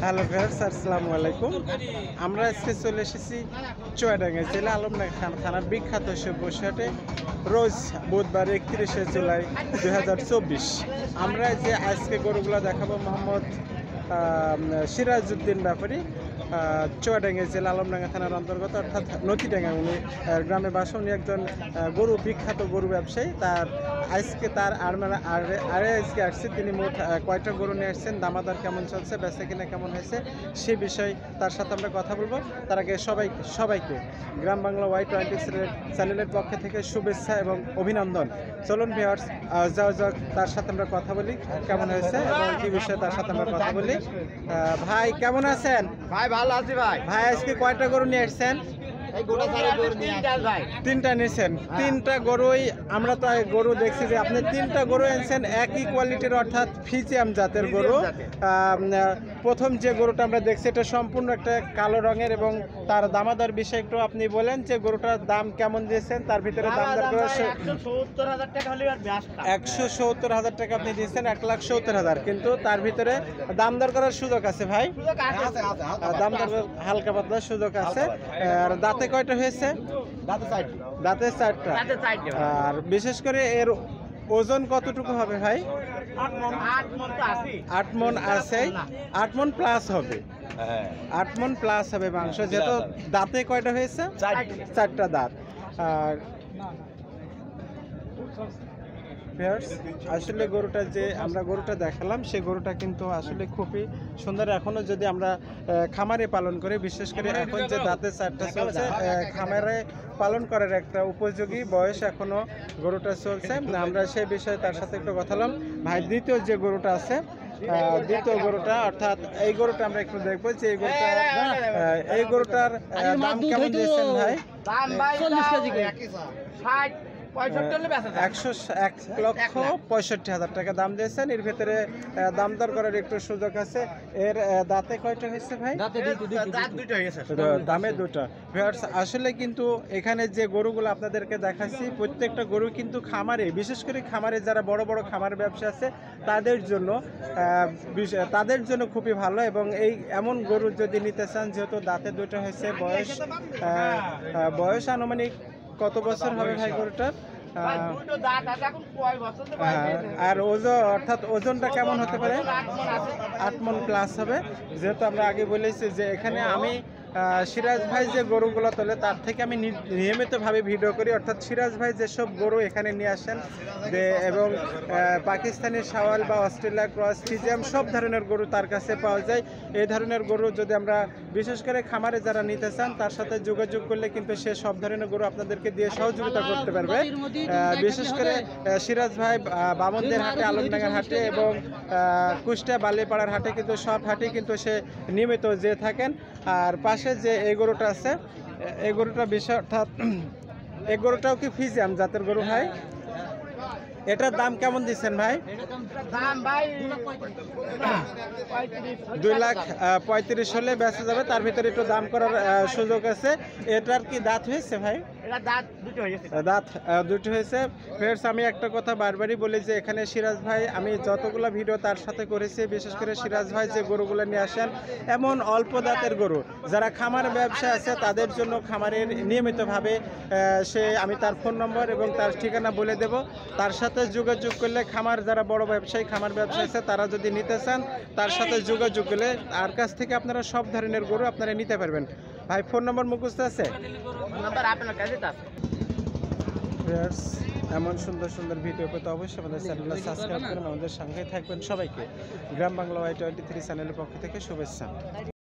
Hello viewers, আসসালামু আলাইকুম। আমরা আজকে চলে এসেছি চুয়াডাঙ্গা জেলা আলমডাঙ্গা থানার বিখ্যাত সে বসিরহাটে রোজ বুধবার 31শে জুলাই 2024। আমরা যে আজকে গরুগুলো দেখাবো মোহাম্মদ সিরাজউদ্দিন ব্যাপারী, চুয়াডাঙ্গা জেলা আলমডাঙ্গা থানার অন্তর্গত, অর্থাৎ নতিডাঙ্গা। উনি গ্রামে বাসা, উনি একজন গরু বিখ্যাত গরু ব্যবসায়ী। আজকে আজকে আসছে তিনি মোট কয়টা গরু নিয়ে আসছেন, দামাদার কেমন চলছে, বেচা কিনা কেমন হয়েছে, সে বিষয়ে তার সাথে আমরা কথা বলবো। তার আগে সবাইকে গ্রাম বাংলা Y20 চ্যানেলের পক্ষ থেকে শুভেচ্ছা এবং অভিনন্দন। চলুন ভিউয়ার্স, যাক তার সাথে আমরা কথা বলি কেমন হয়েছে এবং কি বিষয়ে তার সাথে আমরা কথা বলি। ভাই কেমন আছেন? ভাই ভালো আছি ভাই। ভাই আজকে কয়টা গরু নিয়ে আসছেন? তিনটা নিয়েছেন। তিনটা গরুই আমরা তো গরু দেখছি যে আপনি তিনটা গরু এনেছেন একই কোয়ালিটির, অর্থাৎ ফ্রিজিয়ান জাতের গরু। প্রথম যে গরুটা আমরা দেখছি এটা সম্পূর্ণ একটা কালো রঙের, এবং তার দামাদার বিষয় একটু আপনি বলেন যে গরুটার দাম কেমন দিয়েছেন, তার ভিতরে দাম দর করে 170,000 টাকা আপনি দিয়েছেন, 1,70,000, কিন্তু তার ভিতরে দাম দর করার সুযোগ আছে ভাই, দাম দর হালকা পাতলা সুযোগ আছে। আর দাঁতে কয়টা হয়েছে? দাঁতে 4টা। আর বিশেষ করে এর ওজন কতটুকু হবে ভাই? 8 মণ আছে, 8 মণ প্লাস হবে, 8 মণ প্লাস হবে মাংস। যেহেতু দাঁতে কয়টা হয়েছে? 4টা দাঁত। আর আসলে গরুটা যে আমরা গরুটা দেখালাম, সেই গরুটা কিন্তু আসলে খুবই সুন্দর। এখনো যদি আমরা খামারে পালন করি, বিশেষ করে এখন যে দাঁতে 4টা চলছে, খামারে পালন করার একটা উপযোগী বয়স এখনো গরুটা চলছে। আমরা সেই বিষয়ে তার সাথে একটু কথা বললাম। ভাই দ্বিতীয় যে গরুটা আছে, দ্বিতীয় গরুটা, অর্থাৎ এই গরুটা আমরা একটু দেখবো যে এই গরুটার দাম কেমন দিয়েছেন ভাই? 1,65,000 টাকা দাম দিয়েছেন। এর ভেতরে দাম দর করার একটু সুযোগ আছে। এর দাঁতে কয়টা হয়েছে ভাই? দামে দুটো। আসলে কিন্তু এখানে যে গরুগুলো আপনাদেরকে দেখাচ্ছি, প্রত্যেকটা গরু কিন্তু খামারে, বিশেষ করে খামারে যারা বড় বড় খামার ব্যবসা আছে তাদের জন্য খুবই ভালো। এবং এমন গরু যদি নিতে চান, যেহেতু দাঁতে দুটো হয়েছে, বয়স আনুমানিক কত বছর হবে ভাই গরুটার? আর অর্থাৎ ওজনটা কেমন হতে পারে? 8 মণ প্লাস হবে। যেহেতু আমরা আগে বলেছি যে এখানে আমি সিরাজ ভাই যে গরুগুলো তোলে তার থেকে আমি নিয়মিতভাবে ভিডিও করি, অর্থাৎ সিরাজ ভাই যেসব গরু এখানে নিয়ে আসেন, এবং পাকিস্তানি শাওয়াল বা অস্ট্রেলিয়া ক্রস, ফ্রিজিয়ান সব ধরনের গরু তার কাছে পাওয়া যায়। এই ধরনের গরু যদি আমরা বিশেষ করে খামারে যারা নিতে চান, তার সাথে যোগাযোগ করলে কিন্তু সে সব ধরনের গরু আপনাদেরকে দিয়ে সহযোগিতা করতে পারবে। বিশেষ করে সিরাজ ভাই বামনদের হাটে, আলমডাঙ্গার হাটে এবং কুষ্টিয়া বালিপাড়ার হাটে, কিন্তু সব হাটে কিন্তু সে নিয়মিত যেয়ে থাকেন। আর পাশে যে এই গরুটা আছে, এই গরুটা বিষয়, অর্থাৎ এই গরুটাও কি ফ্রিজিয়ান জাতের গরু ভাই? এটার দাম কেমন দিচ্ছেন ভাই? 2,35,000 হলে বেচা যাবে, তার ভিতরে একটু দাম করার সুযোগ আছে। এটার কি দাঁত হয়েছে ভাই? দাঁত দুটো হয়েছে। ফ্রেন্ডস, আমি একটা কথা বারবারই বলি যে এখানে সিরাজ ভাই, আমি যতগুলো ভিডিও তার সাথে করেছি, বিশেষ করে সিরাজ ভাই যে গরুগুলো নিয়ে আসেন, এমন অল্প দাঁতের গরু যারা খামার ব্যবসা আছে তাদের জন্য খামারের নিয়মিতভাবে আমি তার ফোন নম্বর এবং তার ঠিকানা বলে দেব। তার সাথে যোগাযোগ করলে খামার যারা বড় ব্যবসায়ী, খামার ব্যবসায়ী আছে, তারা যদি নিতে চান, তার সাথে যোগাযোগ করলে তার কাছ থেকে আপনারা সব ধরনের গরু আপনারা নিতে পারবেন। ভাই ফোন নম্বর মুখস্থ আছে? এমন সুন্দর সুন্দর ভিডিও পেতে অবশ্যই আমাদের চ্যানেলটা সাবস্ক্রাইব করুন, আমাদের সঙ্গে থাকবেন। সবাইকে গ্রাম বাংলা Y23 চ্যানেলের পক্ষ থেকে শুভেচ্ছা।